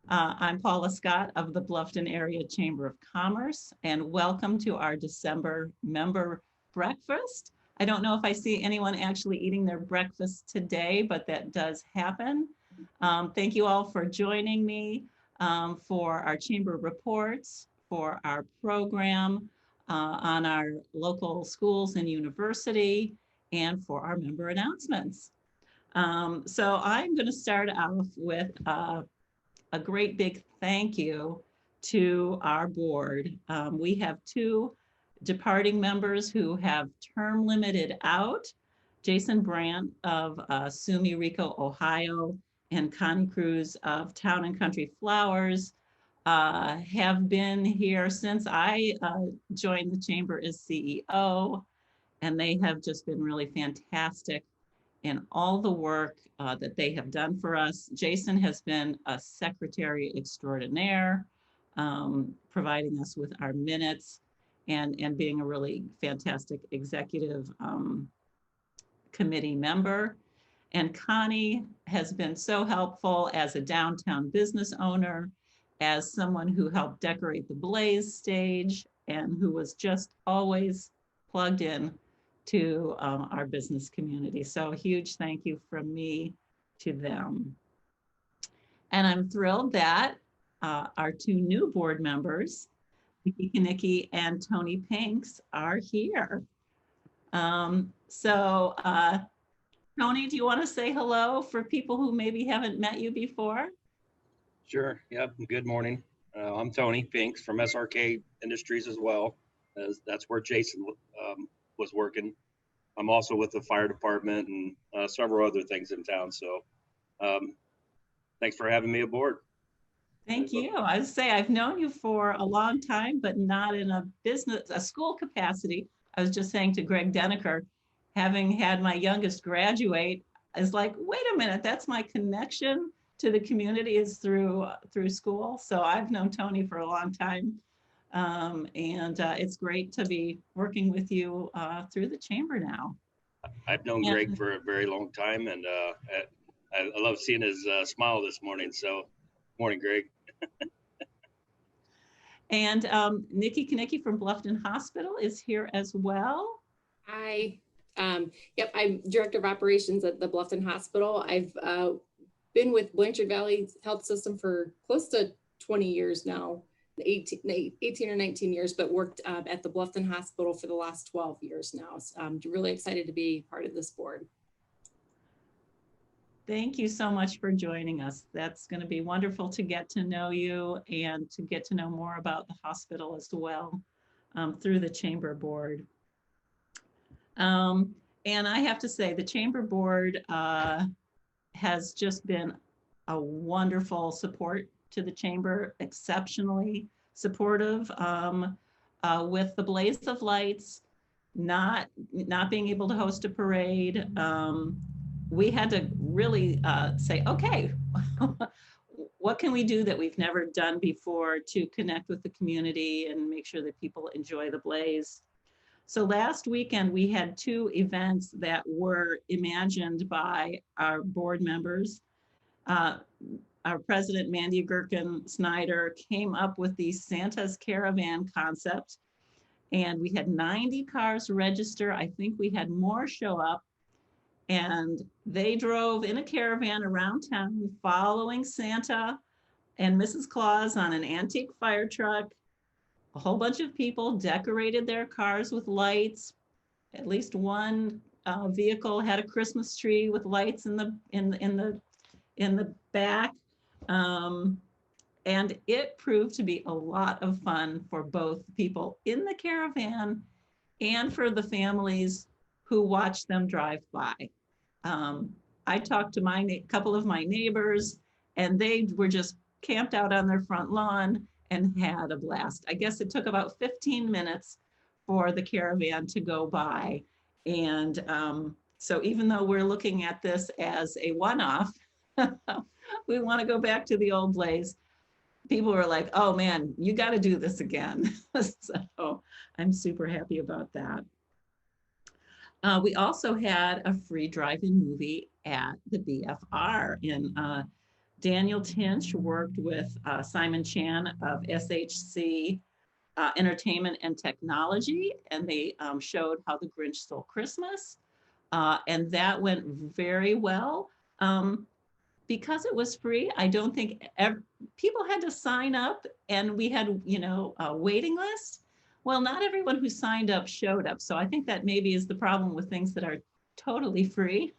I'm Paula Scott of the Bluffton Area Chamber of Commerce, and welcome to our December member breakfast. I don't know if I see anyone actually eating their breakfast today, but that does happen. Thank you all for joining me for our chamber reports, for our program on our local schools and university, and for our member announcements. So I'm going to start off with a great big thank you to our board. We have two departing members who have term limited out, Jason Brandt of Sumi Rico, Ohio, and Connie Cruz of Town and Country Flowers have been here since I joined the chamber as CEO, and they have just been really fantastic and all the work that they have done for us. Jason has been a secretary extraordinaire, providing us with our minutes and being a really fantastic executive committee member. And Connie has been so helpful as a downtown business owner, as someone who helped decorate the Blaze stage and who was just always plugged in to our business community. So a huge thank you from me to them. And I'm thrilled that our two new board members, NICKI KEUNEKE and Tony Pinks, are here. Tony, do you want to say hello for people who maybe haven't met you before? Sure. Yep. Good morning. I'm Tony Pinks from SRK Industries as well. That's where Jason was working. I'm also with the fire department and several other things in town. So thanks for having me aboard. Thank you. I would say I've known you for a long time, but not in a school capacity. I was just saying to Greg Denecker, having had my youngest graduate, is like, wait a minute, that's my connection to the community is through school. So I've known Tony for a long time. It's great to be working with you through the chamber now. I've known Greg for a very long time, and I love seeing his smile this morning. So, morning, Greg. And NICKI KEUNEKE from Bluffton Hospital is here as well. Hi. Yep, I'm Director of Operations at the Bluffton Hospital. I've been with Blanchard Valley Health System for close to 20 years now, 18 or 19 years, but worked at the Bluffton Hospital for the last 12 years now. So I'm really excited to be part of this board. Thank you so much for joining us. That's going to be wonderful to get to know you and to get to know more about the hospital as well through the chamber board. And I have to say, the chamber board has just been a wonderful support to the chamber, exceptionally supportive with the blaze of lights, not being able to host a parade. We had to really say, okay, what can we do that we've never done before to connect with the community and make sure that people enjoy the blaze? So last weekend, we had two events that were imagined by our board members. Our president, Mandy Gherkin Snyder, came up with the Santa's Caravan concept, and we had 90 cars register. I think we had more show up, and they drove in a caravan around town following Santa and Mrs. Claus on an antique fire truck. A whole bunch of people decorated their cars with lights. At least one vehicle had a Christmas tree with lights in the back. And it proved to be a lot of fun for both people in the caravan and for the families who watched them drive by. I talked to a couple of my neighbors, and they were just camped out on their front lawn and had a blast. I guess it took about 15 minutes for the caravan to go by. And so even though we're looking at this as a one-off, we want to go back to the old blaze. People were like, oh man, you got to do this again. So I'm super happy about that. We also had a free drive-in movie at the BFR, and Daniel Tinch worked with Simon Chan of SHC Entertainment and Technology, and they showed how the Grinch stole Christmas. And that went very well. Because it was free, I don't think people had to sign up, and we had, a waiting list. Well, not everyone who signed up showed up. So I think that maybe is the problem with things that are totally free.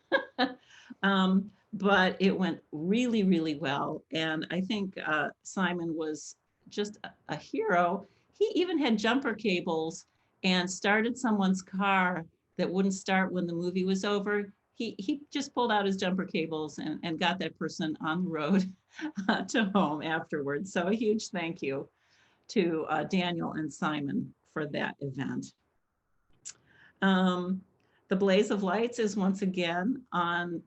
But it went really, really well. And I think Simon was just a hero. He even had jumper cables and started someone's car that wouldn't start when the movie was over. He just pulled out his jumper cables and got that person on the road to home afterwards. So a huge thank you to Daniel and Simon for that event. The Blaze of Lights is once again on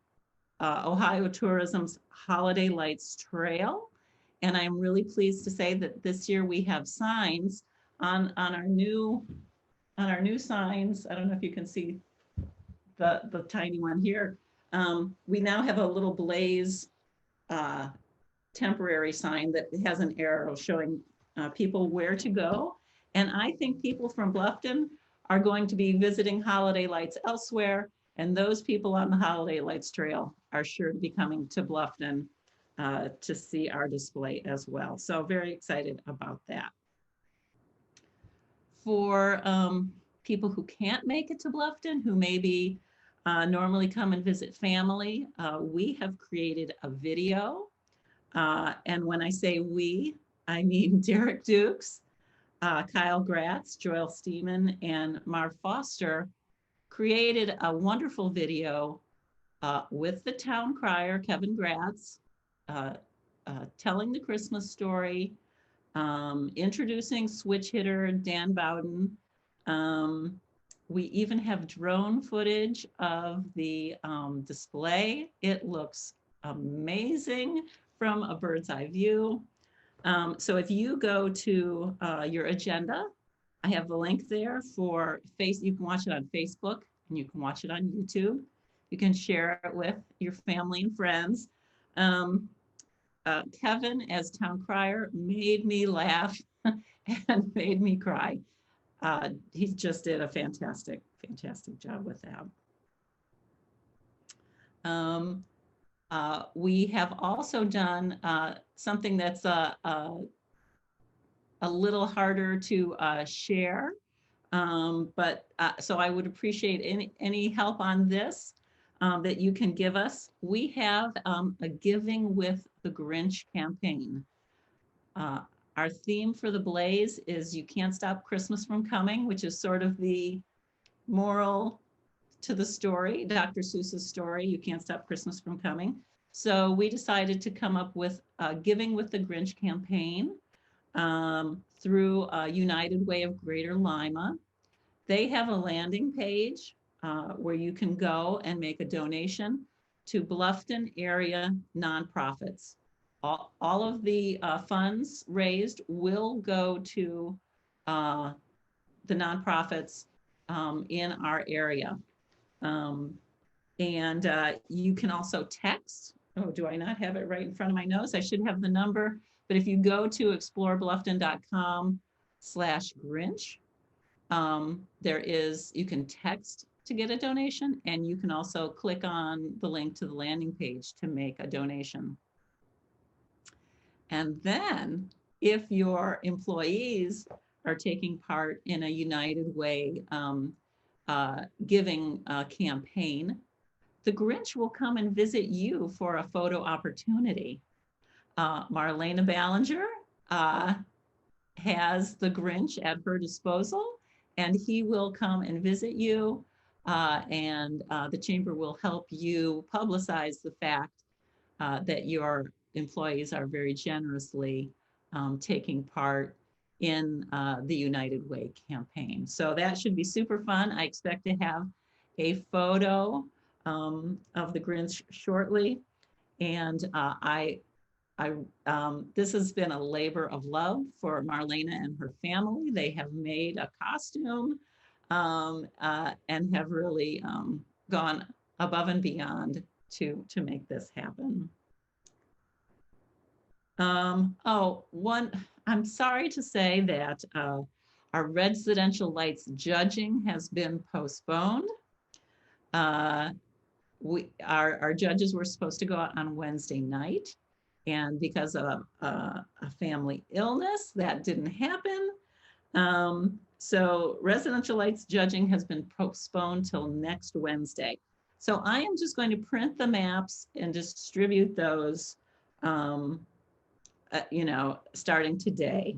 Ohio Tourism's Holiday Lights Trail. And I'm really pleased to say that this year we have signs on our new signs. I don't know if you can see the tiny one here. We now have a little blaze temporary sign that has an arrow showing people where to go. And I think people from Bluffton are going to be visiting Holiday Lights elsewhere. And those people on the Holiday Lights Trail are sure to be coming to Bluffton to see our display as well. So very excited about that. For people who can't make it to Bluffton, who maybe normally come and visit family, we have created a video. And when I say we, I mean Derek Dukes, Kyle Gratz, Joel Steeman, and Marv Foster created a wonderful video with the town crier, Kevin Gratz, telling the Christmas story, introducing switch hitter Dan Bowden. We even have drone footage of the display. It looks amazing from a bird's eye view. So if you go to your agenda, I have the link there for you can watch it on Facebook and you can watch it on YouTube. You can share it with your family and friends. Kevin, as town crier, made me laugh and made me cry. He just did a fantastic job with that. We have also done something that's a little harder to share, but so I would appreciate any help on this that you can give us. We have a Giving with the Grinch campaign. Our theme for the Blaze is You Can't Stop Christmas from Coming, which is sort of the moral to the story, Dr. Seuss's story, You Can't Stop Christmas from Coming. So we decided to come up with a Giving with the Grinch campaign through United Way of Greater Lima. They have a landing page where you can go and make a donation to Bluffton area nonprofits. All of the funds raised will go to the nonprofits in our area. And you can also text. Oh, do I not have it right in front of my nose? I should have the number. But if you go to explorebluffton.com/Grinch, you can text to get a donation, and you can also click on the link to the landing page to make a donation. And then if your employees are taking part in a United Way giving campaign, the Grinch will come and visit you for a photo opportunity. Marlena Ballinger has the Grinch at her disposal, and he will come and visit you, and the Chamber will help you publicize the fact that your employees are very generously taking part in the United Way campaign. So that should be super fun. I expect to have a photo of the Grinch shortly. And this has been a labor of love for Marlena and her family. They have made a costume and have really gone above and beyond to make this happen. I'm sorry to say that our residential lights judging has been postponed. Our judges were supposed to go out on Wednesday night, and because of a family illness, that didn't happen. So residential lights judging has been postponed till next Wednesday. So I am just going to print the maps and distribute those, starting today.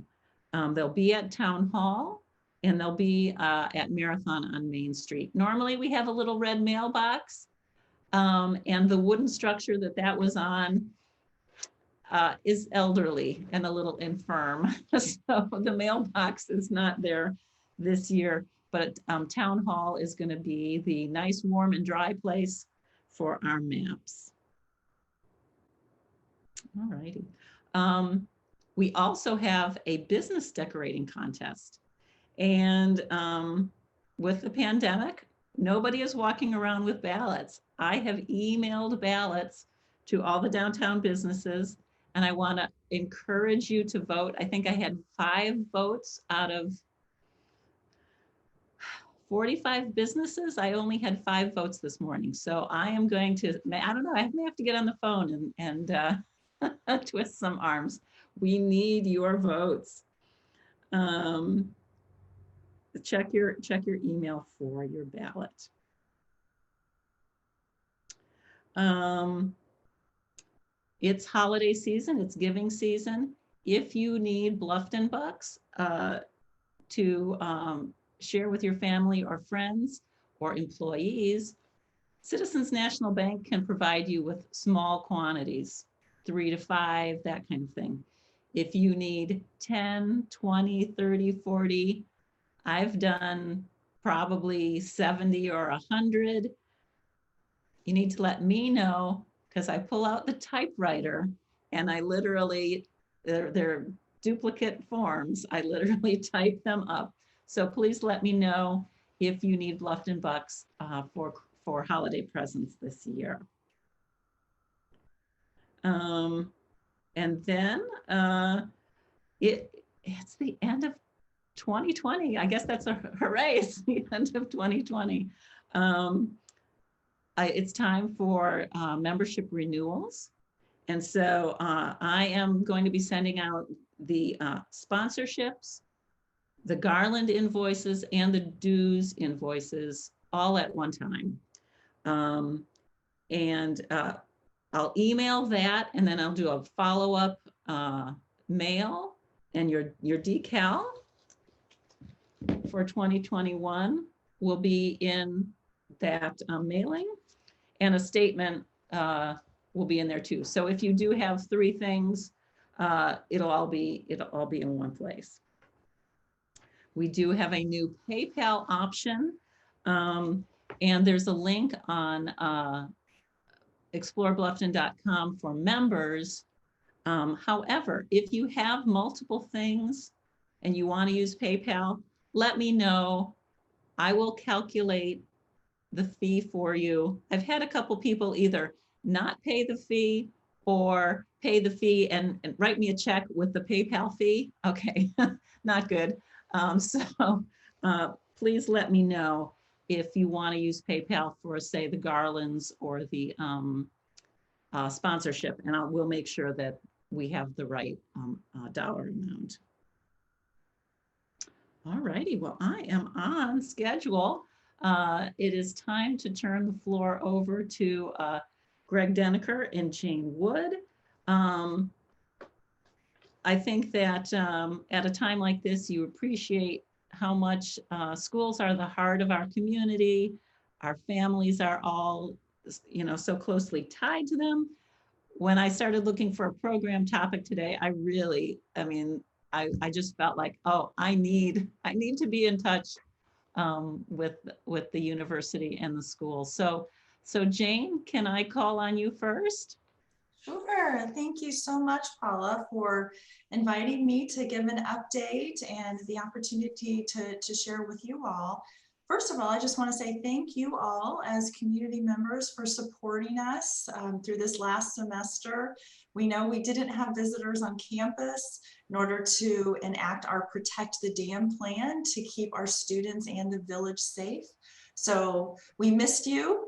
They'll be at Town Hall and they'll be at Marathon on Main Street. Normally we have a little red mailbox, and the wooden structure that was on is elderly and a little infirm. So the mailbox is not there this year, but Town Hall is going to be the nice, warm and dry place for our maps. All righty. We also have a business decorating contest. And with the pandemic, nobody is walking around with ballots. I have emailed ballots to all the downtown businesses, and I want to encourage you to vote. I think I had 5 votes out of 45 businesses. I only had 5 votes this morning. So I am going to, I don't know, I may have to get on the phone and twist some arms. We need your votes. Check your email for your ballot. It's holiday season, it's giving season. If you need Bluffton bucks to share with your family or friends or employees, Citizens National Bank can provide you with small quantities, 3 to 5, that kind of thing. If you need 10, 20, 30, 40, I've done probably 70 or 100. You need to let me know, because I pull out the typewriter and I literally, they're duplicate forms. I literally type them up. So please let me know if you need Bluffton bucks for holiday presents this year. And then it's the end of 2020. I guess that's a hooray. It's the end of 2020. It's time for membership renewals. And so I am going to be sending out the sponsorships, the Garland invoices, and the dues invoices all at one time. I'll email that, and then I'll do a follow-up mail, and your decal for 2021 will be in that mailing, and a statement will be in there too. So if you do have 3 things, it'll all be in one place. We do have a new PayPal option, and there's a link on explorebluffton.com for members. However, if you have multiple things and you want to use PayPal, let me know. I will calculate the fee for you. I've had a couple people either not pay the fee or pay the fee and write me a check with the PayPal fee. Okay, not good. So please let me know if you want to use PayPal for, say, the Garlands or the sponsorship, and we'll make sure that we have the right dollar amount. All righty, well, I am on schedule. It is time to turn the floor over to Greg Denecker and Jane Wood. I think that at a time like this, you appreciate how much schools are the heart of our community. Our families are all, so closely tied to them. When I started looking for a program topic today, I just felt like, oh, I need to be in touch with the university and the school. So Jane, can I call on you first? Sure. Thank you so much, Paula, for inviting me to give an update and the opportunity to share with you all. First of all, I just want to say thank you all as community members for supporting us through this last semester. We know we didn't have visitors on campus in order to enact our Protect the Dam plan to keep our students and the village safe. So we missed you.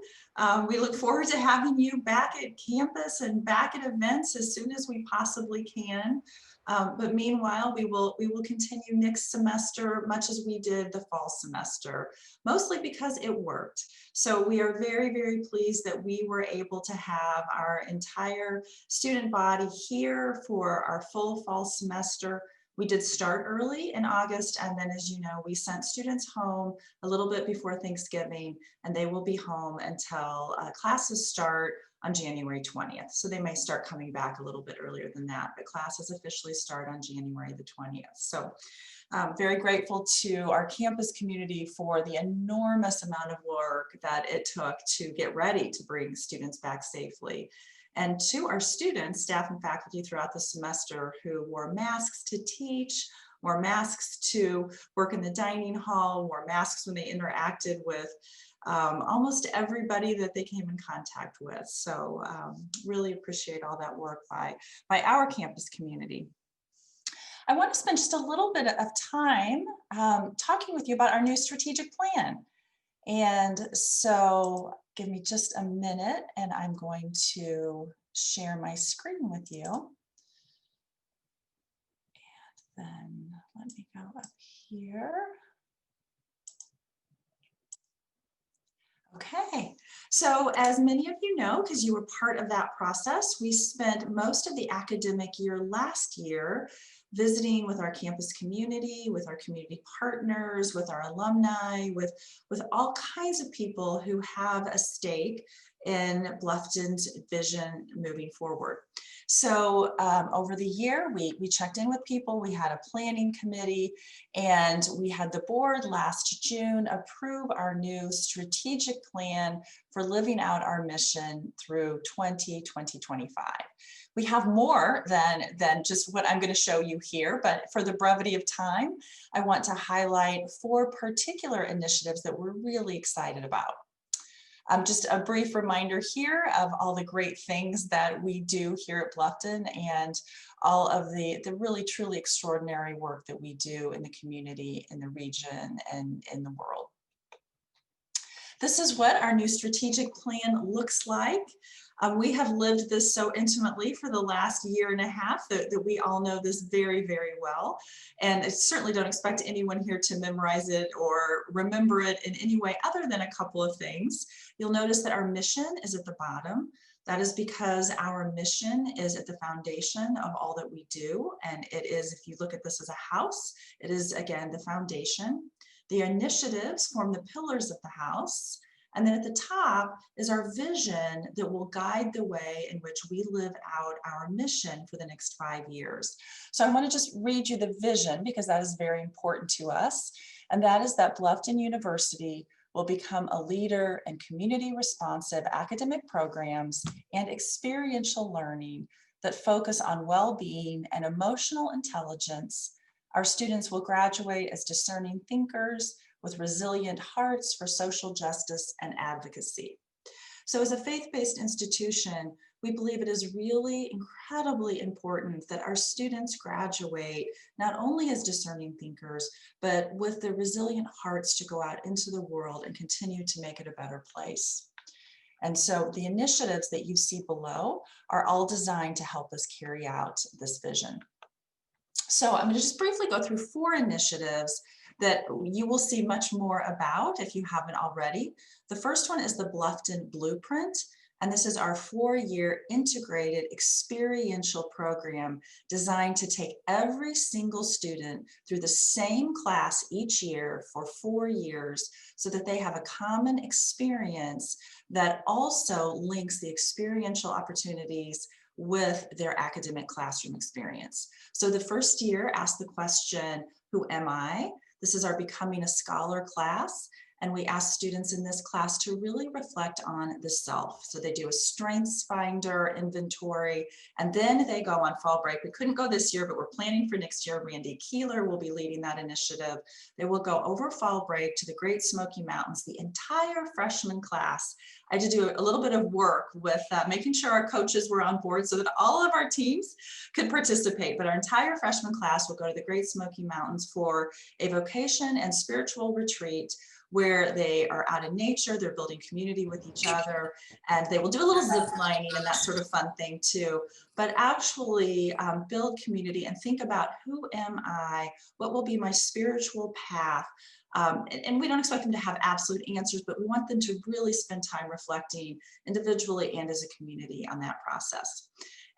We look forward to having you back at campus and back at events as soon as we possibly can. But meanwhile, we will continue next semester, much as we did the fall semester, mostly because it worked. So we are very, very pleased that we were able to have our entire student body here for our full fall semester. We did start early in August, and then, as you know, we sent students home a little bit before Thanksgiving, and they will be home until classes start on January 20th. So they may start coming back a little bit earlier than that, but classes officially start on January the 20th. So very grateful to our campus community for the enormous amount of work that it took to get ready to bring students back safely. And to our students, staff and faculty throughout the semester who wore masks to teach, wore masks to work in the dining hall, wore masks when they interacted with almost everybody that they came in contact with. So really appreciate all that work by our campus community. I want to spend just a little bit of time talking with you about our new strategic plan. And so give me just a minute and I'm going to share my screen with you. And then let me go up here. Okay, so as many of you know, because you were part of that process, we spent most of the academic year last year visiting with our campus community, with our community partners, with our alumni, with all kinds of people who have a stake in Bluffton's vision moving forward. So over the year, we checked in with people, we had a planning committee, and we had the board last June approve our new strategic plan for living out our mission through 2025. We have more than just what I'm going to show you here, but for the brevity of time, I want to highlight 4 particular initiatives that we're really excited about. Just a brief reminder here of all the great things that we do here at Bluffton and all of the really truly extraordinary work that we do in the community, in the region, and in the world. This is what our new strategic plan looks like. We have lived this so intimately for the last year and a half that we all know this very, very well. And I certainly don't expect anyone here to memorize it or remember it in any way other than a couple of things. You'll notice that our mission is at the bottom. That is because our mission is at the foundation of all that we do. And it is, if you look at this as a house, it is, again, the foundation. The initiatives form the pillars of the house. And then at the top is our vision that will guide the way in which we live out our mission for the next 5 years. So I want to just read you the vision because that is very important to us. And that is that Bluffton University will become a leader in community responsive academic programs and experiential learning that focus on well-being and emotional intelligence. Our students will graduate as discerning thinkers with resilient hearts for social justice and advocacy. So as a faith-based institution, we believe it is really incredibly important that our students graduate not only as discerning thinkers, but with the resilient hearts to go out into the world and continue to make it a better place. And so the initiatives that you see below are all designed to help us carry out this vision. So I'm going to just briefly go through 4 initiatives that you will see much more about if you haven't already. The first one is the Bluffton Blueprint, and this is our 4-year integrated experiential program designed to take every single student through the same class each year for 4 years so that they have a common experience that also links the experiential opportunities with their academic classroom experience. So the first year, ask the question, who am I? This is our Becoming a Scholar class. And we ask students in this class to really reflect on the self. So they do a strengths finder inventory, and then they go on fall break. We couldn't go this year, but we're planning for next year. Randy Keeler will be leading that initiative. They will go over fall break to the Great Smoky Mountains, the entire freshman class. I had to do a little bit of work with making sure our coaches were on board so that all of our teams could participate, but our entire freshman class will go to the Great Smoky Mountains for a vocation and spiritual retreat where they are out in nature, they're building community with each other, and they will do a little zip lining and that sort of fun thing too, but actually build community and think about who am I, what will be my spiritual path. And we don't expect them to have absolute answers, but we want them to really spend time reflecting individually and as a community on that process.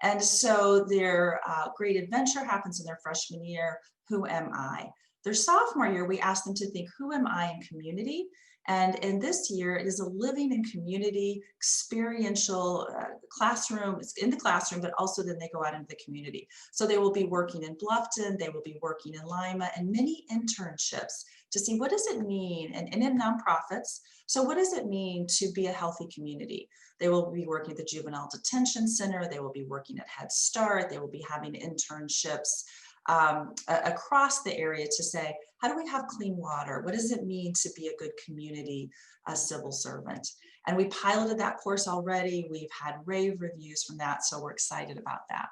And so their great adventure happens in their freshman year. Who am I? Their sophomore year, we asked them to think, who am I in community? And in this year, it is a living in community, experiential classroom. It's in the classroom, but also then they go out into the community. So they will be working in Bluffton, they will be working in Lima, and many internships to see what does it mean, and in nonprofits. So what does it mean to be a healthy community? They will be working at the Juvenile Detention Center, they will be working at Head Start, they will be having internships across the area to say, how do we have clean water? What does it mean to be a good community civil servant? And we piloted that course already. We've had rave reviews from that, so we're excited about that.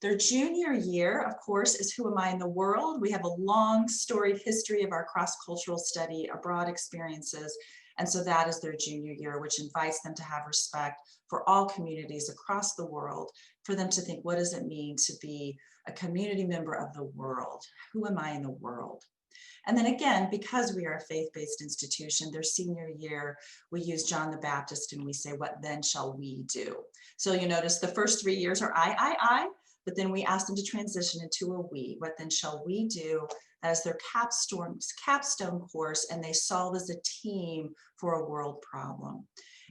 Their junior year, of course, is Who Am I in the World? We have a long storied history of our cross-cultural study abroad experiences. And so that is their junior year, which invites them to have respect for all communities across the world, for them to think, what does it mean to be a community member of the world? Who am I in the world? And then again, because we are a faith-based institution, their senior year, we use John the Baptist and we say, what then shall we do? So you notice the first 3 years are I, but then we ask them to transition into a we. What then shall we do? That is their capstone course, and they solve as a team for a world problem.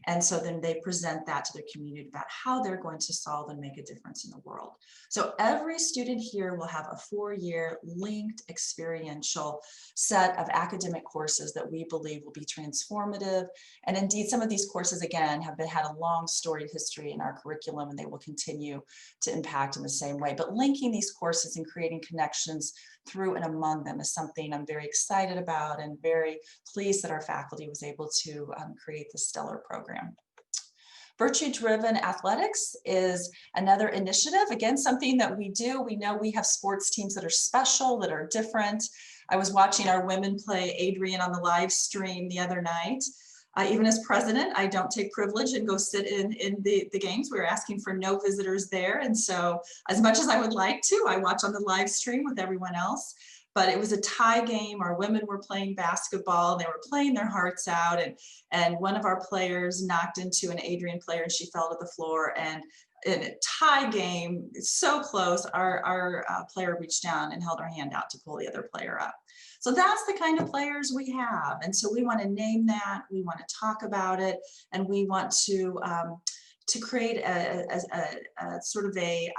And so then they present that to their community about how they're going to solve and make a difference in the world. So every student here will have a 4-year linked experiential set of academic courses that we believe will be transformative. And indeed, some of these courses, again, have had a long storied history in our curriculum, and they will continue to impact in the same way. But linking these courses and creating connections through and among them is something I'm very excited about and very pleased that our faculty was able to create this stellar program. Virtue-driven athletics is another initiative. Again, something that we do. We know we have sports teams that are special, that are different. I was watching our women play Adrian on the live stream the other night. Even as president, I don't take privilege and go sit in the games. We were asking for no visitors there. And so as much as I would like to, I watch on the live stream with everyone else. But it was a tie game. Our women were playing basketball. And they were playing their hearts out. And one of our players knocked into an Adrian player and she fell to the floor. And in a tie game, so close, our player reached down and held her hand out to pull the other player up. So that's the kind of players we have. And so we want to name that, we want to talk about it, and we want to create a sort of a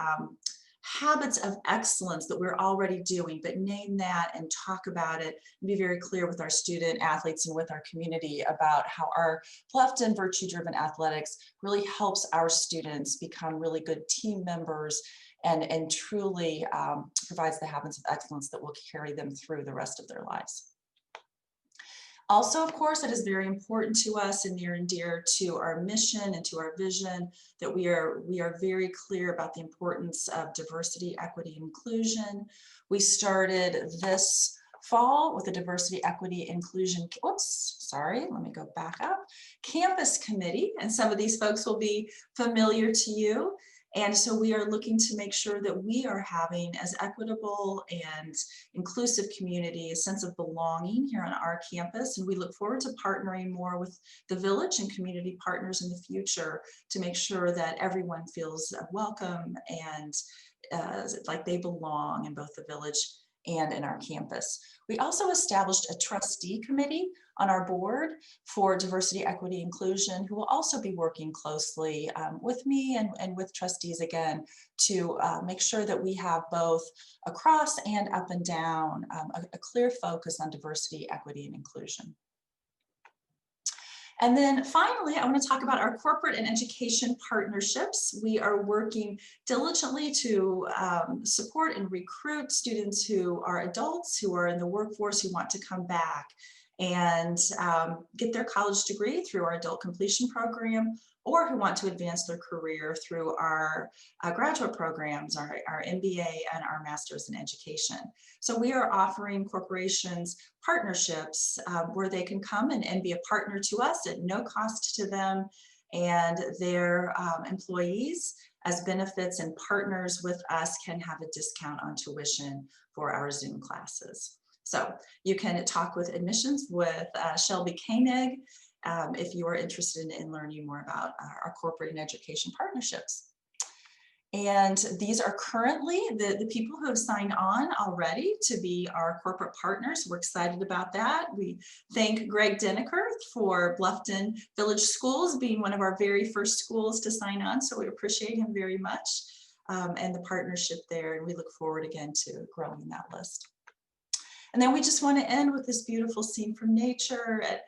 habits of excellence that we're already doing, but name that and talk about it and be very clear with our student athletes and with our community about how our Bluffton virtue-driven athletics really helps our students become really good team members and truly provides the habits of excellence that will carry them through the rest of their lives. Also, of course, it is very important to us and near and dear to our mission and to our vision that we are very clear about the importance of diversity, equity, and inclusion. We started this fall with a diversity, equity, inclusion, let me go back up, campus committee, and some of these folks will be familiar to you. And so we are looking to make sure that we are having as equitable and inclusive community, a sense of belonging here on our campus. And we look forward to partnering more with the village and community partners in the future to make sure that everyone feels welcome and like they belong in both the village and in our campus. We also established a trustee committee on our board for diversity, equity, inclusion, who will also be working closely with me and with trustees again to make sure that we have both across and up and down a clear focus on diversity, equity, and inclusion. And then finally, I want to talk about our corporate and education partnerships. We are working diligently to support and recruit students who are adults, who are in the workforce, who want to come back and get their college degree through our adult completion program, or who want to advance their career through our graduate programs, our MBA and our master's in education. So we are offering corporations partnerships where they can come and be a partner to us at no cost to them and their employees as benefits, and partners with us can have a discount on tuition for our Zoom classes. So you can talk with admissions with Shelby KEUNEKE if you are interested in learning more about our corporate and education partnerships. And these are currently the people who have signed on already to be our corporate partners. We're excited about that. We thank Greg Denecker for Bluffton Village Schools being one of our very first schools to sign on. So we appreciate him very much and the partnership there. And we look forward again to growing that list. And then we just want to end with this beautiful scene from nature at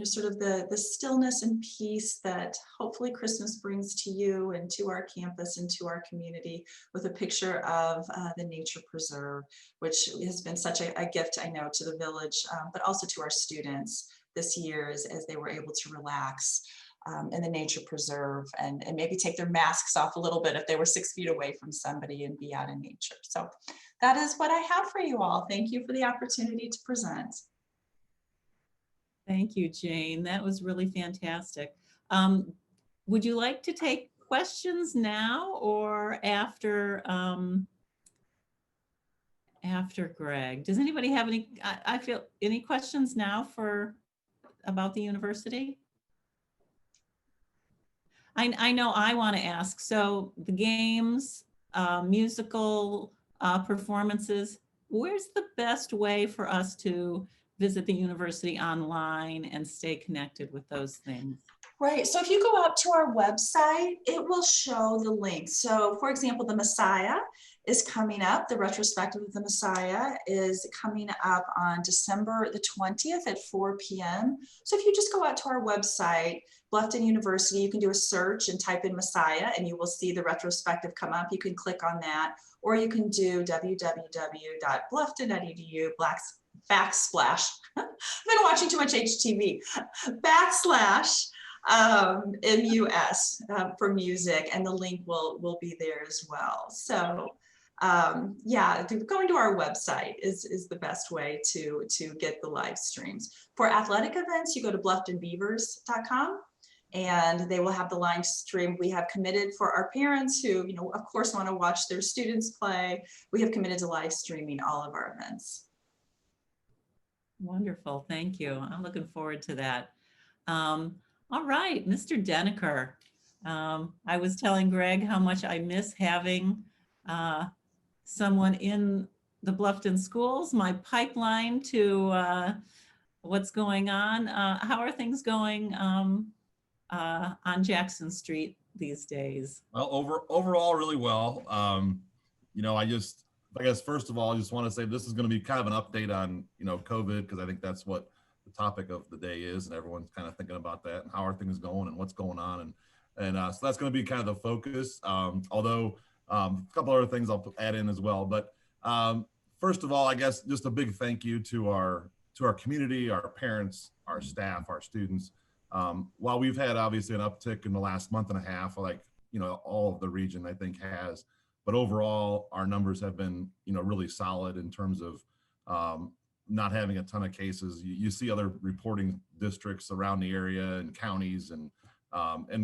sort of the stillness and peace that hopefully Christmas brings to you and to our campus and to our community, with a picture of the nature preserve, which has been such a gift, I know, to the village, but also to our students this year as they were able to relax in the nature preserve and maybe take their masks off a little bit if they were 6 feet away from somebody and be out in nature. So that is what I have for you all. Thank you for the opportunity to present. Thank you, Jane. That was really fantastic. Would you like to take questions now or after after Greg? Does anybody have any, I feel, any questions now about the university? I know I want to ask. So the games, musical performances, where's the best way for us to visit the university online and stay connected with those things? Right, so if you go out to our website, it will show the link. So for example, the Messiah is coming up. The retrospective of the Messiah is coming up on December the 20th at 4 p.m. So if you just go out to our website, Bluffton University, you can do a search and type in Messiah and you will see the retrospective come up. You can click on that, or you can do www.bluffton.edu backsplash. I've been watching too much HTV. Backslash MUS for music, and the link will be there as well. So yeah, going to our website is the best way to get the live streams. For athletic events, you go to blufftonbeavers.com and they will have the live stream. We have committed for our parents who, of course, want to watch their students play. We have committed to live streaming all of our events. Wonderful, thank you. I'm looking forward to that. All right, Mr. Denecker. I was telling Greg how much I miss having someone in the Bluffton schools, my pipeline to what's going on. How are things going on Jackson Street these days? Well, overall, really well. I guess first of all, I just want to say this is going to be kind of an update on, COVID, because I think that's what the topic of the day is, and everyone's kind of thinking about that and how are things going and what's going on. And so that's going to be kind of the focus. Although a couple other things I'll add in as well. But first of all, I guess just a big thank you to our community, our parents, our staff, our students. While we've had obviously an uptick in the last month and a half, like, all of the region I think has, but overall our numbers have been, really solid in terms of not having a ton of cases. You see other reporting districts around the area and counties, and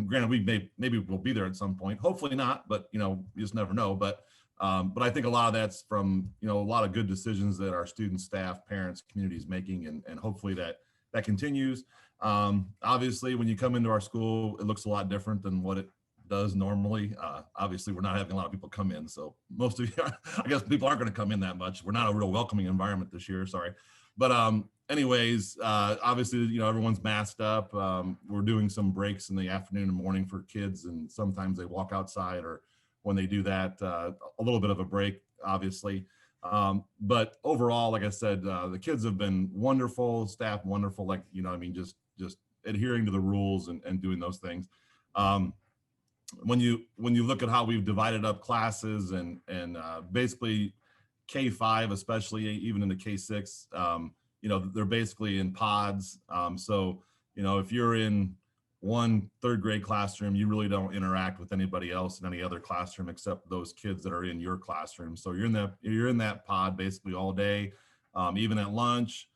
granted, maybe we'll be there at some point. Hopefully not, but you just never know. But I think a lot of that's from a lot of good decisions that our students, staff, parents, communities making, and hopefully that continues. Obviously, when you come into our school, it looks a lot different than what it does normally. Obviously, we're not having a lot of people come in, so most of you, I guess people aren't going to come in that much. We're not a real welcoming environment this year, sorry. But anyways, obviously, everyone's masked up. We're doing some breaks in the afternoon and morning for kids, and sometimes they walk outside, or when they do that, a little bit of a break, obviously. But overall, like I said, the kids have been wonderful, staff wonderful, like, just adhering to the rules and doing those things. When you look at how we've divided up classes and basically K5, especially even into K6, you know, they're basically in pods. So, you know, if you're in one third grade classroom, you really don't interact with anybody else in any other classroom except those kids that are in your classroom. So you're in that pod basically all day, even at lunch.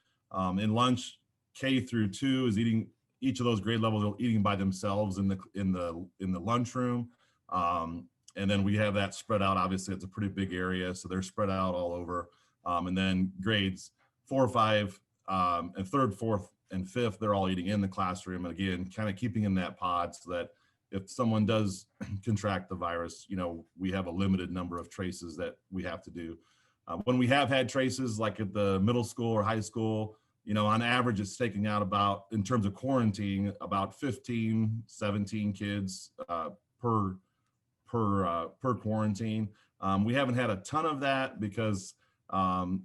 In lunch, K through 2 is eating. Each of those grade levels are eating by themselves in the lunchroom. And then we have that spread out. Obviously, it's a pretty big area, so they're spread out all over. And then grades 4, 5, and 3rd, 4th, and 5th, they're all eating in the classroom. And again, kind of keeping in that pod so that if someone does contract the virus, you know, we have a limited number of traces that we have to do. When we have had traces, like at the middle school or high school, you know, on average, it's taking out about, in terms of quarantine, about 15, 17 kids per quarantine. We haven't had a ton of that because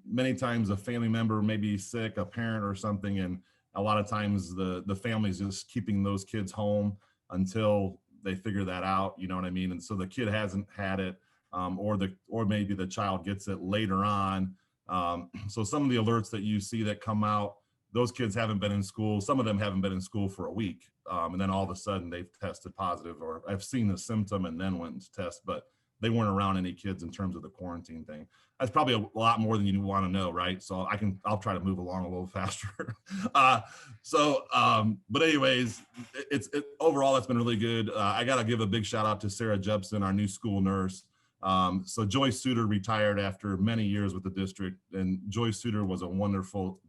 many times a family member may be sick, a parent or something, and a lot of times the family's just keeping those kids home until they figure that out, you know what I mean? And so the kid hasn't had it, or maybe the child gets it later on. So some of the alerts that you see that come out, those kids haven't been in school. Some of them haven't been in school for a week. And then all of a sudden they've tested positive, or I've seen the symptom and then went to test, but they weren't around any kids in terms of the quarantine thing. That's probably a lot more than you want to know, right? So I'll try to move along a little faster. But anyways, overall, it's been really good. I got to give a big shout out to Sarah Jepson, our new school nurse. So Joyce Suter retired after many years with the district, and Joyce Suter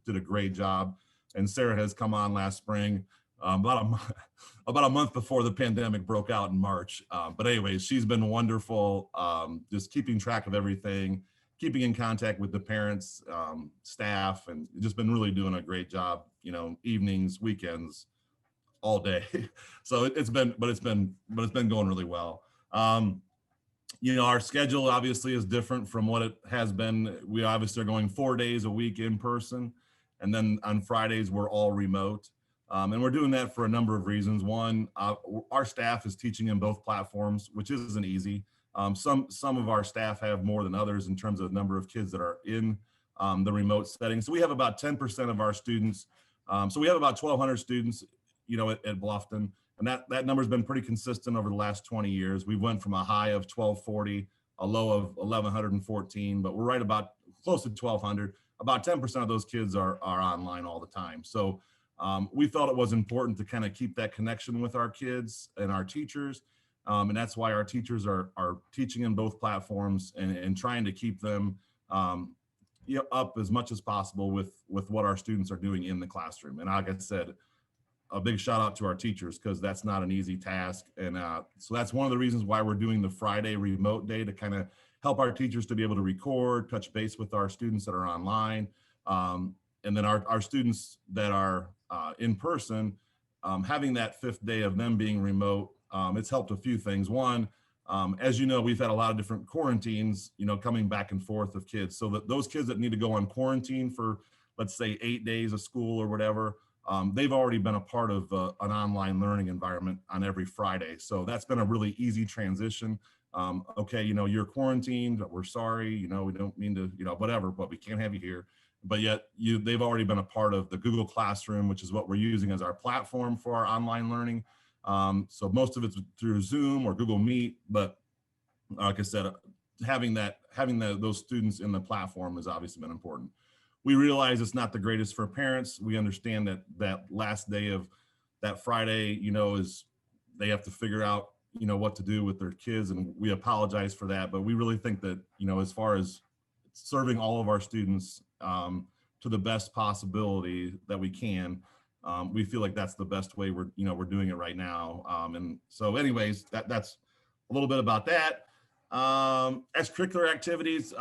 did a great job. And Sarah has come on last spring, about a month before the pandemic broke out in March. But anyways, she's been wonderful, just keeping track of everything, keeping in contact with the parents, staff, and just been really doing a great job, you know, evenings, weekends, all day. So it's been going really well. You know, our schedule obviously is different from what it has been. We obviously are going 4 days a week in person, and then on Fridays we're all remote. And we're doing that for a number of reasons. One, our staff is teaching in both platforms, which isn't easy. Some of our staff have more than others in terms of the number of kids that are in the remote setting. So we have about 10% of our students. So we have about 1,200 students, you know, at Bluffton. And that number's been pretty consistent over the last 20 years. We went from a high of 1,240, a low of 1,114, but we're right about close to 1,200. About 10% of those kids are online all the time. So we felt it was important to kind of keep that connection with our kids and our teachers. And that's why our teachers are teaching in both platforms and trying to keep them you know, up as much as possible with what our students are doing in the classroom. And like I said, a big shout out to our teachers, because that's not an easy task. And so that's one of the reasons why we're doing the Friday remote day, to kind of help our teachers to be able to record, touch base with our students that are online. And then our students that are in person, having that 5th day of them being remote, it's helped a few things. One, as you know, we've had a lot of different quarantines, you know, coming back and forth of kids. So that those kids that need to go on quarantine for, let's say, 8 days of school or whatever, they've already been a part of an online learning environment on every Friday. So that's been a really easy transition. Okay, you know, you're quarantined, we're sorry, you know, we don't mean to, you know, whatever, but we can't have you here. But yet they've already been a part of the Google Classroom, which is what we're using as our platform for our online learning. So most of it's through Zoom or Google Meet, but like I said, having those students in the platform has obviously been important. We realize it's not the greatest for parents. We understand that last day of that Friday, you know, is they have to figure out, you know, what to do with their kids, and we apologize for that. But we really think that, you know, as far as serving all of our students to the best possibility that we can, we feel like that's the best way we're doing it right now. And so anyways, that's a little bit about that. Extracurricular activities.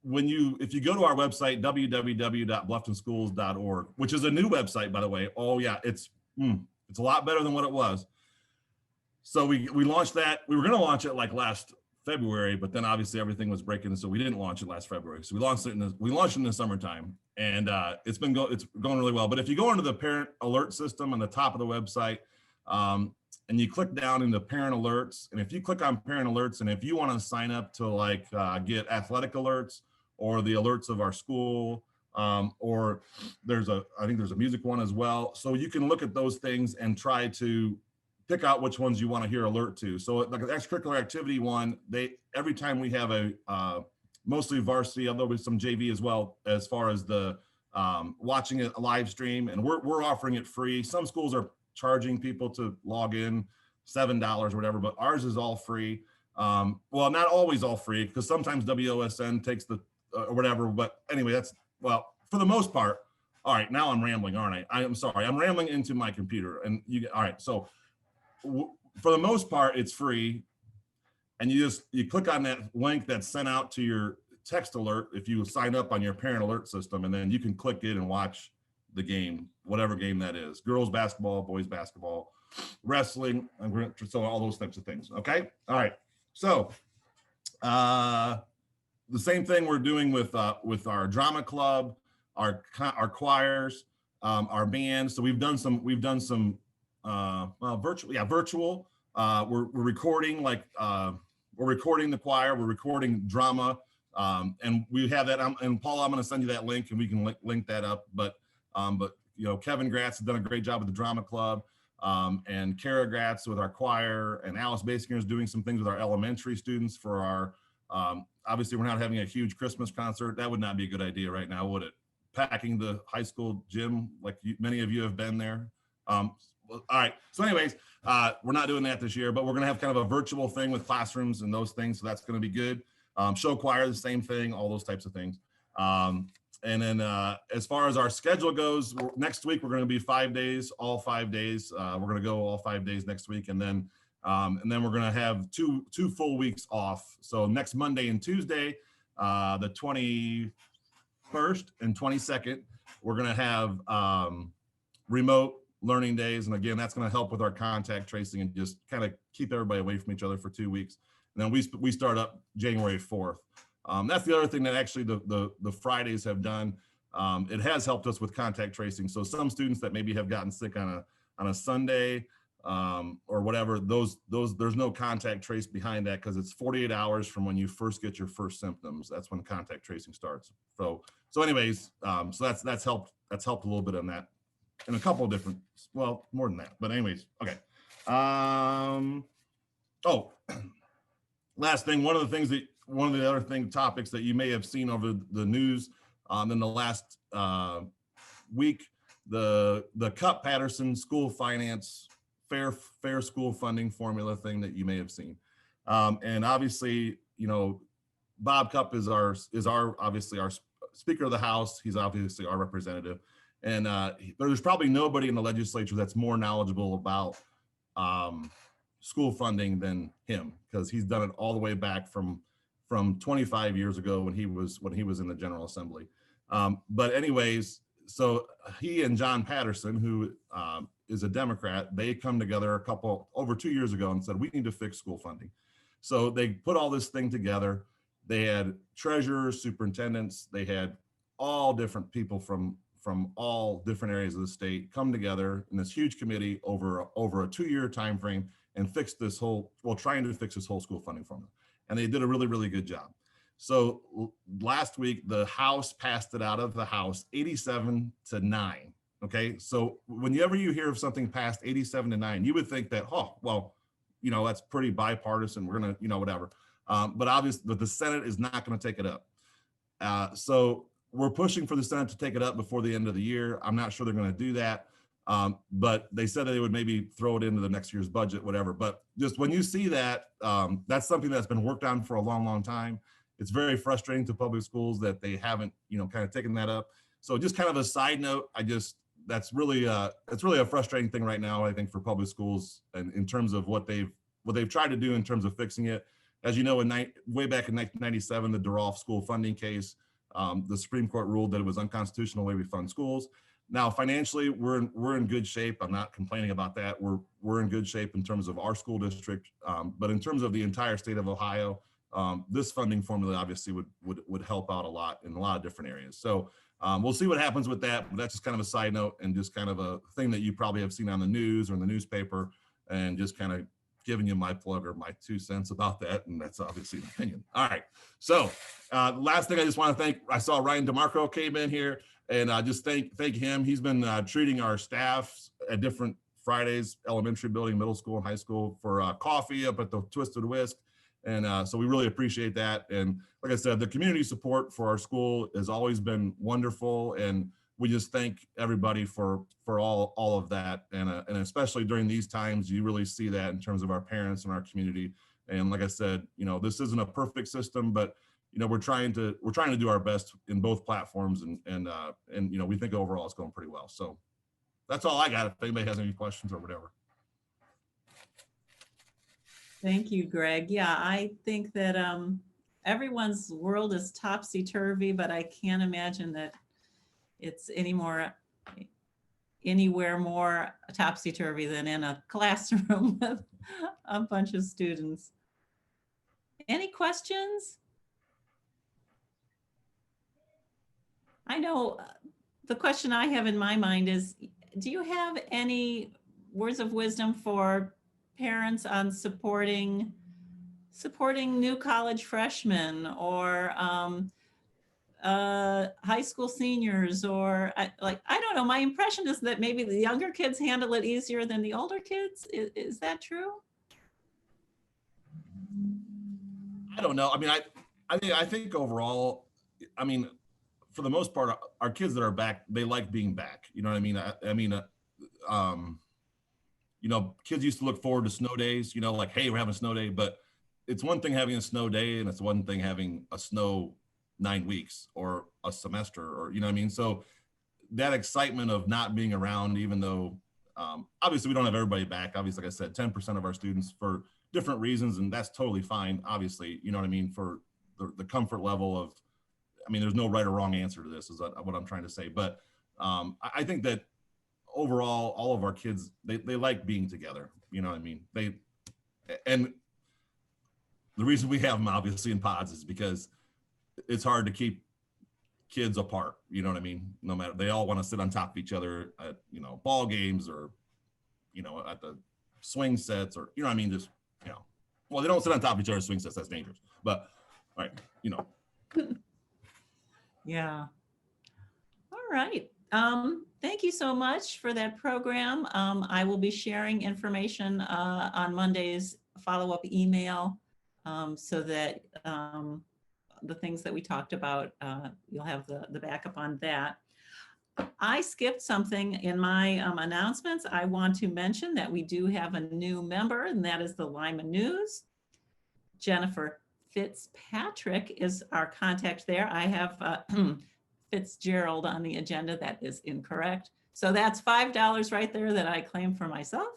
If you go to our website, www.blufftonschools.org, which is a new website, by the way. Oh yeah, it's a lot better than what it was. So we launched that. We were going to launch it like last February, but then obviously everything was breaking, so we didn't launch it last February. So we launched it in the summertime, and it's going really well. But if you go into the parent alert system on the top of the website, and you click down into parent alerts, and if you click on parent alerts, and if you want to sign up to like get athletic alerts or the alerts of our school, or I think there's a music one as well. So you can look at those things and try to pick out which ones you want to hear alert to. So like an extracurricular activity one, every time we have a mostly varsity, although with some JV as well, as far as the watching a live stream, and we're offering it free. Some schools are charging people to log in $7 or whatever, but ours is all free. Well, not always all free, because sometimes WOSN takes the or whatever. But anyway, for the most part. All right, now I'm rambling, aren't I? I'm sorry, I'm rambling into my computer. And all right, so for the most part, it's free, and you click on that link that's sent out to your text alert if you sign up on your parent alert system, and then you can click it and watch the game, whatever game that is: girls basketball, boys basketball, wrestling, so all those types of things. Okay, all right. So the same thing we're doing with our drama club, our choirs, our bands. So we've done some virtual. We're recording we're recording the choir, we're recording drama, and we have that. And Paul, I'm going to send you that link, and we can link that up. But Kevin Gratz has done a great job with the drama club, and Kara Gratz with our choir, and Alice Basinger is doing some things with our elementary students for our. Obviously, we're not having a huge Christmas concert. That would not be a good idea right now, would it? Packing the high school gym, like many of you have been there. All right. So anyways, we're not doing that this year, but we're going to have kind of a virtual thing with classrooms and those things. So that's going to be good. Show choir, the same thing, all those types of things. And then as far as our schedule goes, next week, we're going to be 5 days, all 5 days. We're going to go all 5 days next week. And then we're going to have two full weeks off. So next Monday and Tuesday, the 21st and 22nd, we're going to have remote learning days. And again, that's going to help with our contact tracing and just kind of keep everybody away from each other for 2 weeks. And then we start up January 4th. That's the other thing that actually the Fridays have done. It has helped us with contact tracing. So some students that maybe have gotten sick on a Sunday or whatever, there's no contact trace behind that, because it's 48 hours from when you first get your first symptoms. That's when contact tracing starts. So anyways, so that's helped a little bit on that, in a couple of different, well, more than that, but anyways, okay. Last thing, one of the other topics that you may have seen over the news in the last week, the Cupp-Patterson school finance fair school funding formula thing that you may have seen. And obviously, Bob Cupp is obviously our Speaker of the House. He's obviously our representative. And there's probably nobody in the legislature that's more knowledgeable about school funding than him, because he's done it all the way back from 25 years ago when he was in the General Assembly. But anyways, so he and John Patterson, who is a Democrat, they come together over 2 years ago and said, we need to fix school funding. So they put all this thing together. They had treasurers, superintendents, they had all different people from all different areas of the state come together in this huge committee over a 2-year time frame and trying to fix this whole school funding formula. And they did a really, really good job. So last week, the House passed it out of the House 87-9. Okay, so whenever you hear of something passed 87-9, you would think that, that's pretty bipartisan. We're gonna, whatever. But obviously, the Senate is not going to take it up. So we're pushing for the Senate to take it up before the end of the year. I'm not sure they're going to do that. But they said that they would maybe throw it into the next year's budget, whatever. But just when you see that, that's something that's been worked on for a long, long time. It's very frustrating to public schools that they haven't, kind of taken that up. So just kind of a side note, that's really a frustrating thing right now, I think, for public schools, and in terms of what they've tried to do in terms of fixing it. As you know, way back in 1997, the Durolf school funding case, the Supreme Court ruled that it was unconstitutional the way we fund schools. Now, financially, we're in good shape. I'm not complaining about that. We're in good shape in terms of our school district, but in terms of the entire state of Ohio, this funding formula obviously would help out a lot in a lot of different areas. So we'll see what happens with that. But that's just kind of a side note and just kind of a thing that you probably have seen on the news or in the newspaper, and just kind of giving you my plug or my 2 cents about that. And that's obviously an opinion. All right. So last thing I just want to thank, I saw Ryan DeMarco came in here, and just thank him. He's been treating our staff at different Fridays, elementary building, middle school and high school, for coffee up at the Twisted Whisk. And so we really appreciate that. And like I said, the community support for our school has always been wonderful. And we just thank everybody for all of that. And especially during these times, you really see that in terms of our parents and our community. And like I said, you know, this isn't a perfect system, but you know, we're trying to do our best in both platforms, and you know, we think overall it's going pretty well. So that's all I got. If anybody has any questions or whatever. Thank you, Greg. Yeah, I think that everyone's world is topsy-turvy, but I can't imagine that it's anywhere more topsy-turvy than in a classroom with a bunch of students. Any questions? I know the question I have in my mind is, do you have any words of wisdom for parents on supporting new college freshmen or high school seniors, or I don't know. My impression is that maybe the younger kids handle it easier than the older kids. Is that true? I don't know. I mean, I think overall, I mean, for the most part, our kids that are back, they like being back. You know what I mean? You know, kids used to look forward to snow days, you know, like, hey, we're having a snow day, but it's one thing having a snow day and it's one thing having a snow 9 weeks or a semester, or, you know what I mean? So that excitement of not being around, even though obviously we don't have everybody back. Obviously, like I said, 10% of our students for different reasons, and that's totally fine. Obviously, you know what I mean? For the comfort level of, I mean, there's no right or wrong answer to this, is what I'm trying to say. But I think that overall, all of our kids, they like being together. You know what I mean? And the reason we have them obviously in pods is because it's hard to keep kids apart. You know what I mean? No matter, they all want to sit on top of each other at, you know, ball games, or, you know, at the swing sets, or, you know what I mean? Just, you know, well, they don't sit on top of each other's swing sets. That's dangerous. But, all right, you know. Yeah. All right. Thank you so much for that program. I will be sharing information on Monday's follow-up email, so that the things that we talked about, you'll have the backup on that. I skipped something in my announcements. I want to mention that we do have a new member, and that is the Lima News. Jennifer Fitzpatrick is our contact there. I have Fitzgerald on the agenda. That is incorrect. So that's $5 right there that I claim for myself.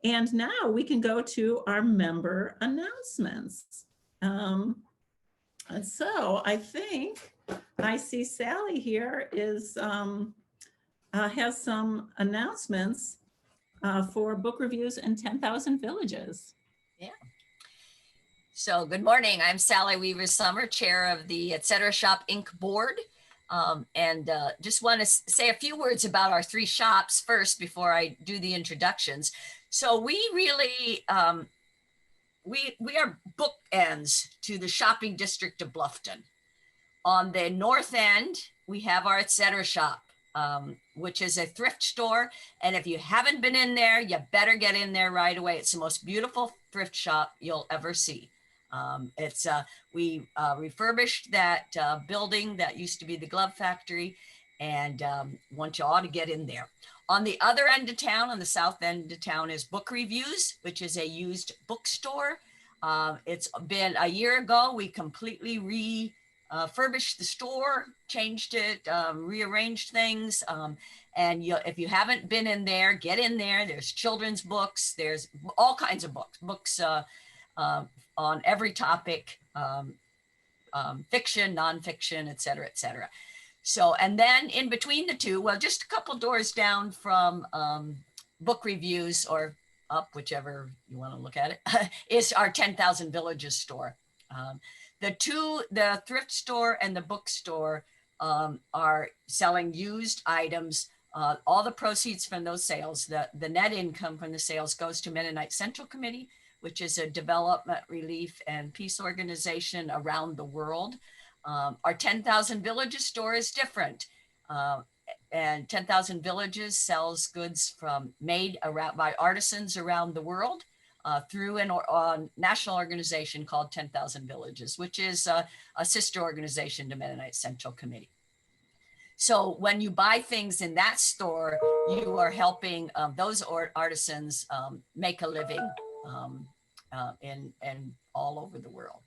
And now we can go to our member announcements. And so I think I see Sally here has some announcements for book reviews in 10,000 Villages. Yeah. So good morning. I'm Sally Weaver-Summer, chair of the Etc. Shop Inc. board. And just want to say a few words about our 3 shops first before I do the introductions. So we really, we are bookends to the shopping district of Bluffton. On the north end, we have our Etc. Shop, which is a thrift store. And if you haven't been in there, you better get in there right away. It's the most beautiful thrift shop you'll ever see. We refurbished that building that used to be the glove factory, and want you all to get in there. On the other end of town, on the south end of town, is Book Reviews, which is a used bookstore. It's been a year ago. We completely refurbished the store, changed it, rearranged things. And if you haven't been in there, get in there. There's children's books. There's all kinds of books on every topic, fiction, nonfiction, et cetera, et cetera. So, and then in between the two, well, just a couple doors down from Book Reviews, or up, whichever you want to look at it, is our 10,000 Villages store. The thrift store and the bookstore are selling used items. All the proceeds from those sales, the net income from the sales goes to Mennonite Central Committee, which is a development, relief, and peace organization around the world. Our 10,000 Villages store is different. And 10,000 Villages sells goods made by artisans around the world through a national organization called 10,000 Villages, which is a sister organization to Mennonite Central Committee. So when you buy things in that store, you are helping those artisans make a living in all over the world.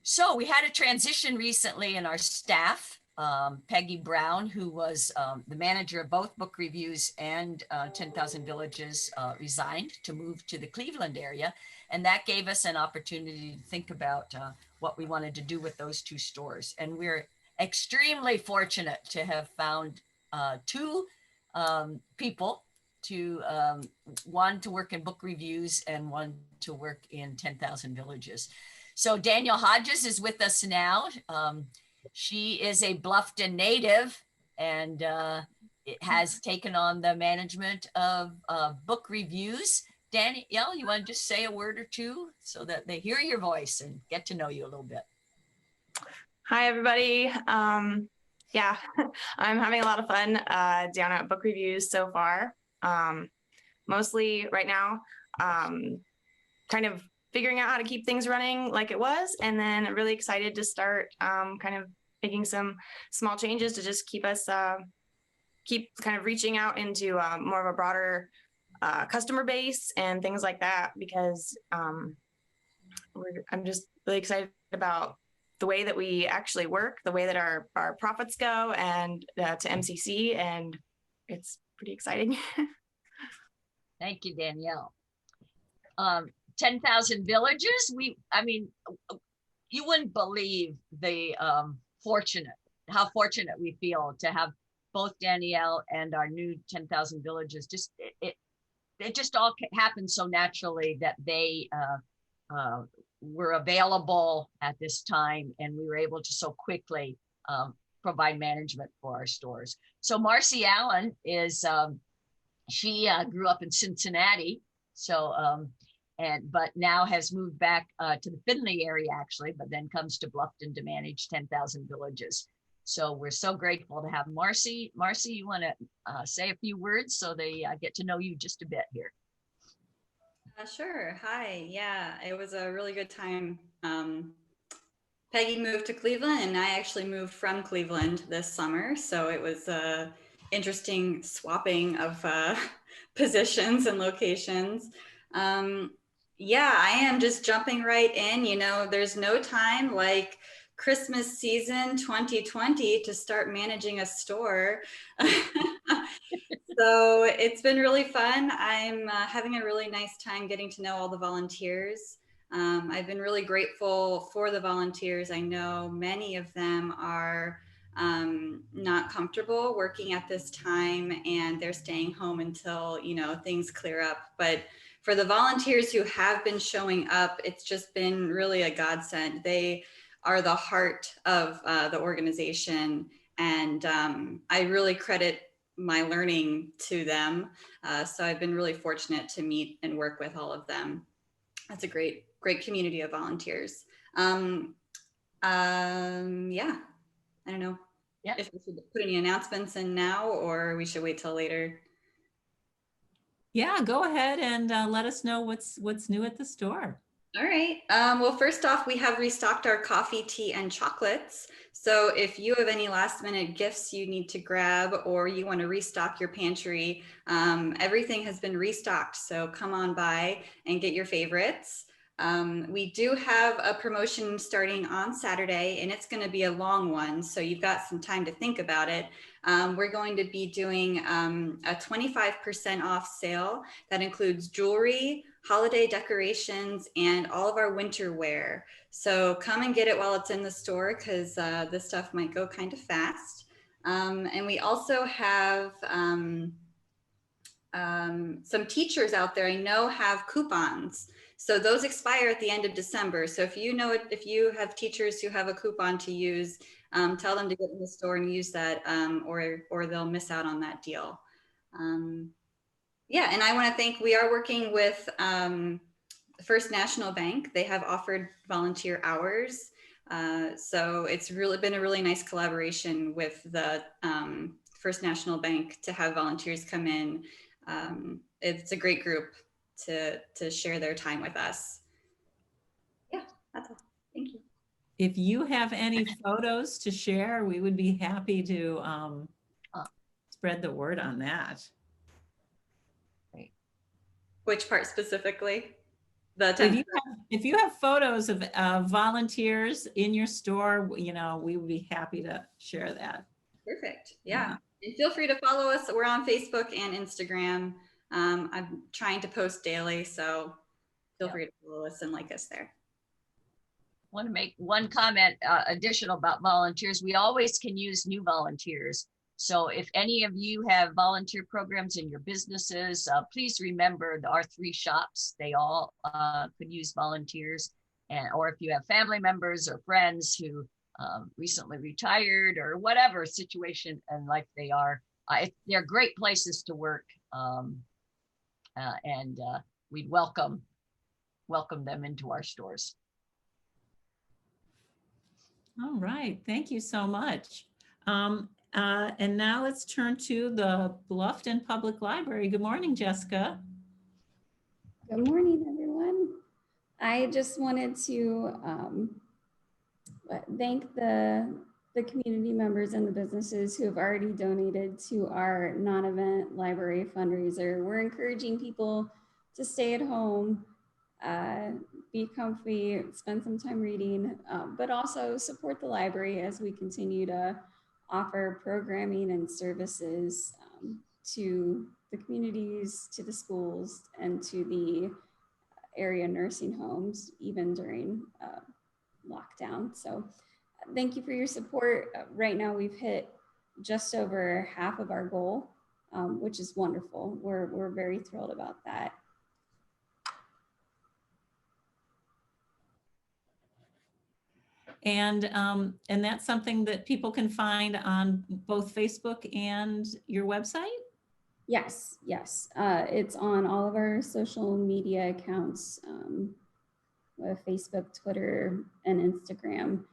So we had a transition recently in our staff. Peggy Brown, who was the manager of both book reviews and 10,000 Villages, resigned to move to the Cleveland area. And that gave us an opportunity to think about what we wanted to do with those two stores. And we're extremely fortunate to have found two people one to work in book reviews and one to work in 10,000 Villages. So Danielle Hodges is with us now. She is a Bluffton native and it has taken on the management of book reviews. Danielle, you want to just say a word or two so that they hear your voice and get to know you a little bit? Hi, everybody. Yeah, I'm having a lot of fun down at book reviews so far. Mostly right now, kind of figuring out how to keep things running like it was, and then really excited to start kind of making some small changes to just keep us keep kind of reaching out into more of a broader customer base and things like that, because I'm just really excited about the way that we actually work, the way that our profits go, and to MCC, and it's pretty exciting. Thank you, Danielle. 10,000 Villages. I mean, you wouldn't believe the how fortunate we feel to have both Danielle and our new 10,000 Villages. It just all happened so naturally that they were available at this time, and we were able to so quickly provide management for our stores. So Marcie Allen is, she grew up in Cincinnati, so but now has moved back to the Findlay area actually, but then comes to Bluffton to manage 10,000 Villages. So we're so grateful to have Marcie. Marcie, you want to say a few words so they get to know you just a bit here? Sure. Hi. Yeah, it was a really good time. Peggy moved to Cleveland, and I actually moved from Cleveland this summer. So it was a interesting swapping of positions and locations. Yeah, I am just jumping right in. You know, there's no time like Christmas season 2020 to start managing a store. So it's been really fun. I'm having a really nice time getting to know all the volunteers. I've been really grateful for the volunteers. I know many of them are not comfortable working at this time, and they're staying home until, you know, things clear up. But for the volunteers who have been showing up, it's just been really a godsend. They are the heart of the organization, and I really credit my learning to them. So I've been really fortunate to meet and work with all of them. That's a great community of volunteers. Yeah, I don't know if we should put any announcements in now or we should wait till later. Yeah, go ahead and let us know what's new at the store. All right. Well, first off, we have restocked our coffee, tea, and chocolates. So if you have any last minute gifts you need to grab, or you want to restock your pantry, everything has been restocked. So come on by and get your favorites. We do have a promotion starting on Saturday, and it's going to be a long one, so you've got some time to think about it. We're going to be doing a 25% off sale that includes jewelry, holiday decorations, and all of our winter wear. So come and get it while it's in the store, because this stuff might go kind of fast. And we also have some teachers out there I know have coupons. So those expire at the end of December. So if you know it, if you have teachers who have a coupon to use, tell them to get in the store and use that, or they'll miss out on that deal. Yeah, and I want to thank, we are working with First National Bank. They have offered volunteer hours. So it's really been a really nice collaboration with the First National Bank to have volunteers come in. It's a great group to share their time with us. Yeah, that's all. Thank you. If you have any photos to share, we would be happy to spread the word on that. Which part specifically? If you have photos of volunteers in your store, you know, we would be happy to share that. Perfect. Yeah. And feel free to follow us. We're on Facebook and Instagram. I'm trying to post daily, so feel free to follow us and like us there. I want to make one comment additional about volunteers. We always can use new volunteers. So if any of you have volunteer programs in your businesses, please remember our 3 shops. They all could use volunteers. Or if you have family members or friends who recently retired or whatever situation in life they are, they're great places to work. And we'd welcome them into our stores. All right, thank you so much. And now let's turn to the Bluffton Public Library. Good morning, Jessica. Good morning, everyone. I just wanted to thank the community members and the businesses who have already donated to our non-event library fundraiser. We're encouraging people to stay at home, be comfy, spend some time reading, but also support the library as we continue to offer programming and services to the communities, to the schools, and to the area nursing homes, even during lockdown. So thank you for your support. Right now we've hit just over half of our goal, which is wonderful. We're very thrilled about that. And that's something that people can find on both Facebook and your website? Yes, yes. It's on all of our social media accounts, Facebook, Twitter, and Instagram.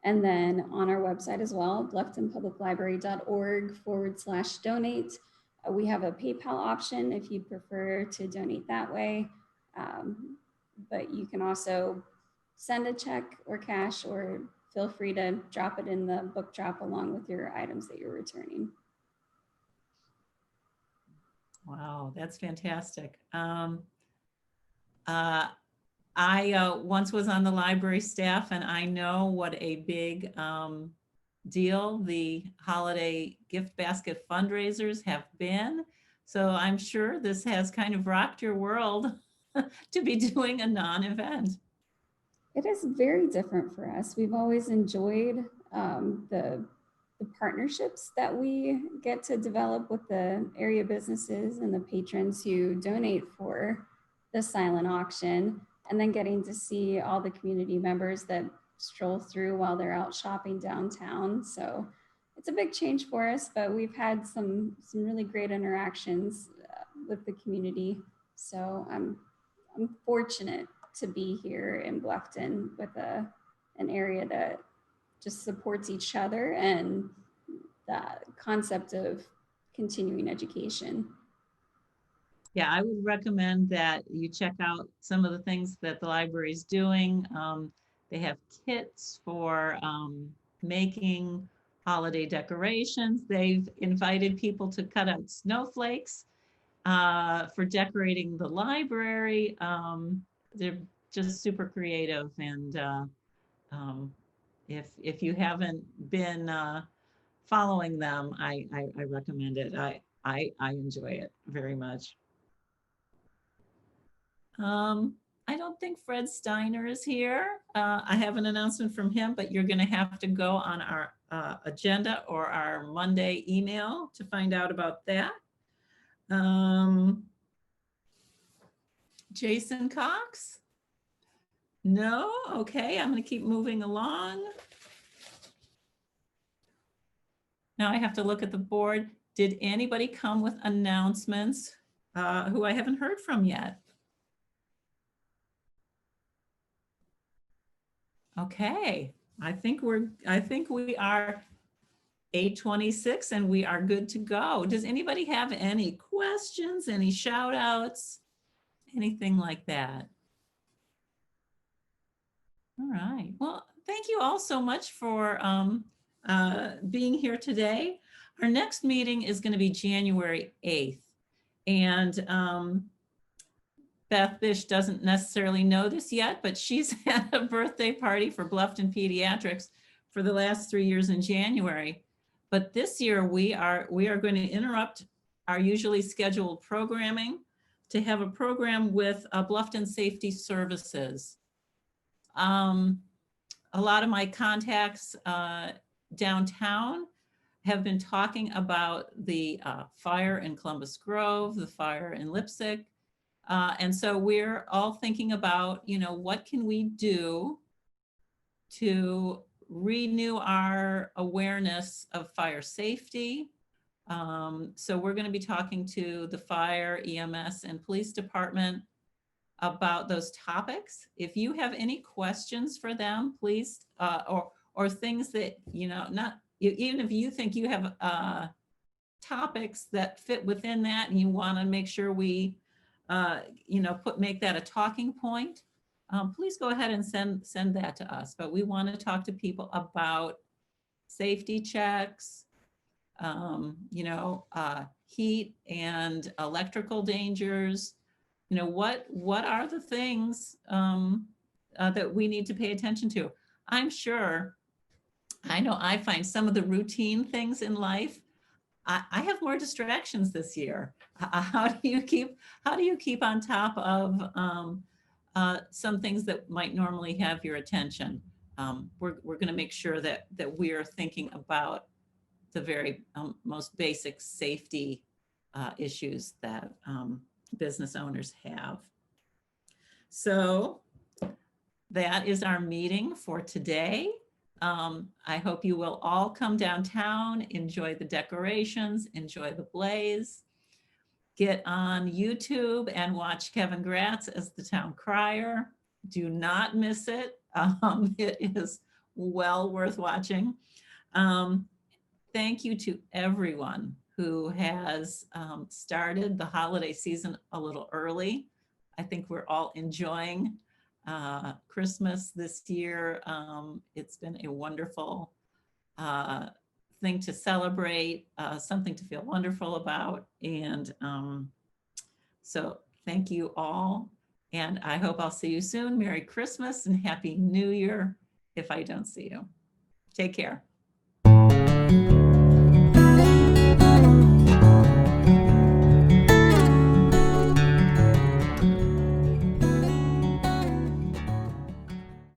And then on our website as well, blufftonpubliclibrary.org/donate. We have a PayPal option if you prefer to donate that way. But you can also send a check or cash, or feel free to drop it in the book drop along with your items that you're returning. Wow, that's fantastic. I once was on the library staff, and I know what a big deal the holiday gift basket fundraisers have been. So I'm sure this has kind of rocked your world to be doing a non-event. It is very different for us. We've always enjoyed the partnerships that we get to develop with the area businesses and the patrons who donate for the silent auction, and then getting to see all the community members that stroll through while they're out shopping downtown. So it's a big change for us, but we've had some really great interactions with the community. So I'm fortunate to be here in Bluffton with an area that just supports each other and the concept of continuing education. Yeah, I would recommend that you check out some of the things that the library is doing. They have kits for making holiday decorations. They've invited people to cut out snowflakes for decorating the library. They're just super creative, and if you haven't been following them, I recommend it. I enjoy it very much. I don't think Fred Steiner is here. I have an announcement from him, but you're going to have to go on our agenda or our Monday email to find out about that. Jason Cox? No? Okay, I'm going to keep moving along. Now I have to look at the board. Did anybody come with announcements who I haven't heard from yet? Okay, I think we are 8:26 and we are good to go. Does anybody have any questions, any shout outs, anything like that? All right, well, thank you all so much for being here today. Our next meeting is going to be January 8th. And Beth Bish doesn't necessarily know this yet, but she's had a birthday party for Bluffton Pediatrics for the last 3 years in January. But this year we are going to interrupt our usually scheduled programming to have a program with Bluffton Safety Services. A lot of my contacts downtown have been talking about the fire in Columbus Grove, the fire in Lipsick. And so we're all thinking about, you know, what can we do to renew our awareness of fire safety. So we're going to be talking to the fire, EMS, and police department about those topics. If you have any questions for them, please, or things that, you know, even if you think you have topics that fit within that and you want to make sure we, you know, make that a talking point, please go ahead and send that to us. But we want to talk to people about safety checks, you know, heat and electrical dangers. You know, what are the things that we need to pay attention to? I'm sure, I know I find some of the routine things in life, I have more distractions this year. How do you keep on top of some things that might normally have your attention? We're going to make sure that we are thinking about the very most basic safety issues that business owners have. So that is our meeting for today. I hope you will all come downtown, enjoy the decorations, enjoy the blaze, get on YouTube and watch Kevin Gratz as the town crier. Do not miss it. It is well worth watching. Thank you to everyone who has started the holiday season a little early. I think we're all enjoying Christmas this year. It's been a wonderful thing to celebrate, something to feel wonderful about. And so thank you all. And I hope I'll see you soon. Merry Christmas and Happy New Year if I don't see you. Take care.